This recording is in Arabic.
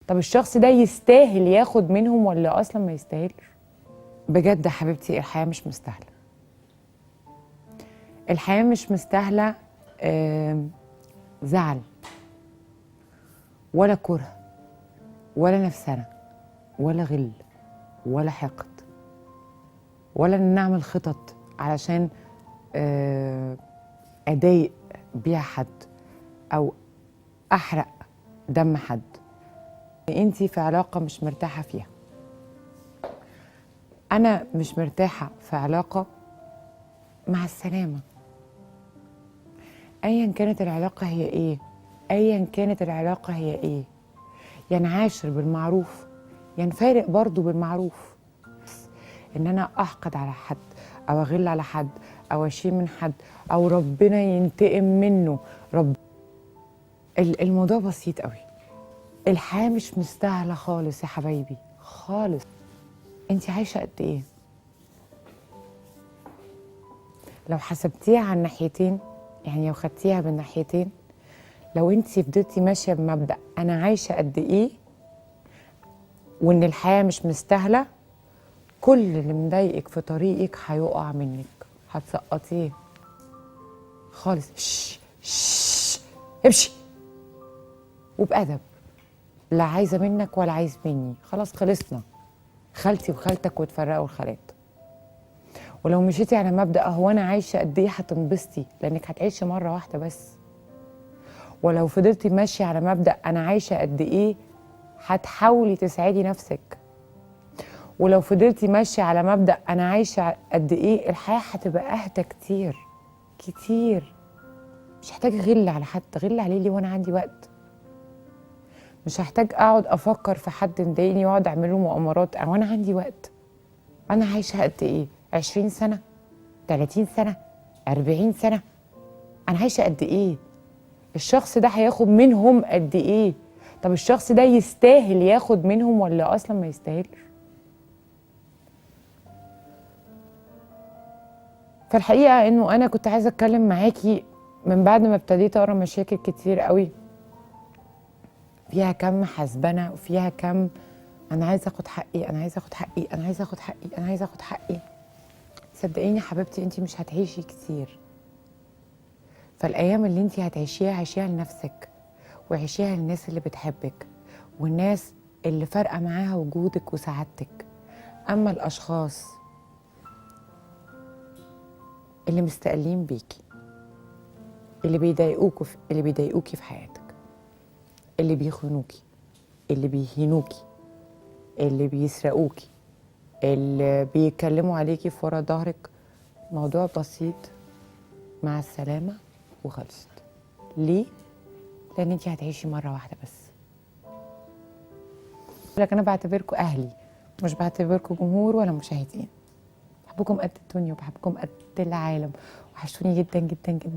طب الشخص ده يستاهل ياخد منهم ولا اصلا ما يستاهلش؟ بجد يا حبيبتي الحياه مش مستاهله. الحياه مش مستاهله زعل ولا كره ولا نفسنا ولا غل ولا حقد ولا ان نعمل خطط علشان اضايق بيها حد او احرق دم حد. انتي في علاقه مش مرتاحه فيها، انا مش مرتاحه في علاقه، مع السلامه. ايا كانت العلاقه هي ايه، ايا كانت العلاقه هي ايه، يا نعاشر بالمعروف يا نفارق برضو بالمعروف. ان انا احقد على حد او اغل على حد او اشيل من حد او ربنا ينتقم منه الموضوع بسيط قوي. الحياه مش مستاهله خالص يا حبايبي خالص. انت عايشه قد ايه؟ لو حسبتيها على الناحيتين، يعني لو خدتيها بالناحيتين، لو انت فضلتي ماشيه بمبدأ انا عايشه قد ايه وان الحياه مش مستاهله، كل اللي مضايقك في طريقك هيقع منك، هتسقطيه خالص. شش امشي وبأدب، لا عايزه منك ولا عايز مني، خلاص خلصنا. خالتي وخالتك وتفرقوا الخالات. ولو مشيتي على مبدأ هو انا عايشه قد ايه هتنبسطي، لانك هتعيشي مره واحده بس. ولو فضلتي ماشيه على مبدأ انا عايشه قد ايه هتحاولي تسعدي نفسك. ولو فضلتي ماشيه على مبدأ انا عايشه قد ايه، الحياه هتبقى اهدى كتير كتير. مش هحتاج غل على حد، غل عليه ليه وانا عندي وقت؟ مش هحتاج اقعد افكر في حد مضايقني واقعد اعمل له مؤامرات وانا عندي وقت. انا عايشه قد ايه؟ 20 سنه، 30 سنه، 40 سنه، انا عايشه قد ايه؟ الشخص ده هياخد منهم قد ايه؟ طب الشخص ده يستاهل ياخد منهم ولا اصلا ما يستاهلش؟ فالحقيقه انه انا كنت عايزه اتكلم معاكي من بعد ما ابتديت اقرا مشاكل كتير قوي فيها كم حسبنه وفيها كم انا عايزه اخد حقي، انا عايزه اخد حقي، انا عايزه اخد حقي، انا عايزه اخد حقي. صدقيني يا حبيبتي انت مش هتعيشي كتير. فالايام اللي انت هتعيشيها عيشيها لنفسك، وعيشيها للناس اللي بتحبك والناس اللي فارقه معاها وجودك وسعادتك. اما الاشخاص اللي مستقلين بيكي، اللي بيضايقوكي في حياتك، اللي بيخونوكي، اللي بيهينوكي، اللي بيسرقوكي، اللي بيتكلموا عليكي في ورا ظهرك، موضوع بسيط، مع السلامة وخلصت. ليه؟ لأن انتي هتعيشي مرة واحدة بس. لكن أنا بعتبركم أهلي، مش بعتبركم جمهور ولا مشاهدين. بحبكم قد الدنيا وبحبكم قد العالم، وحشتوني جدا جدا جدا.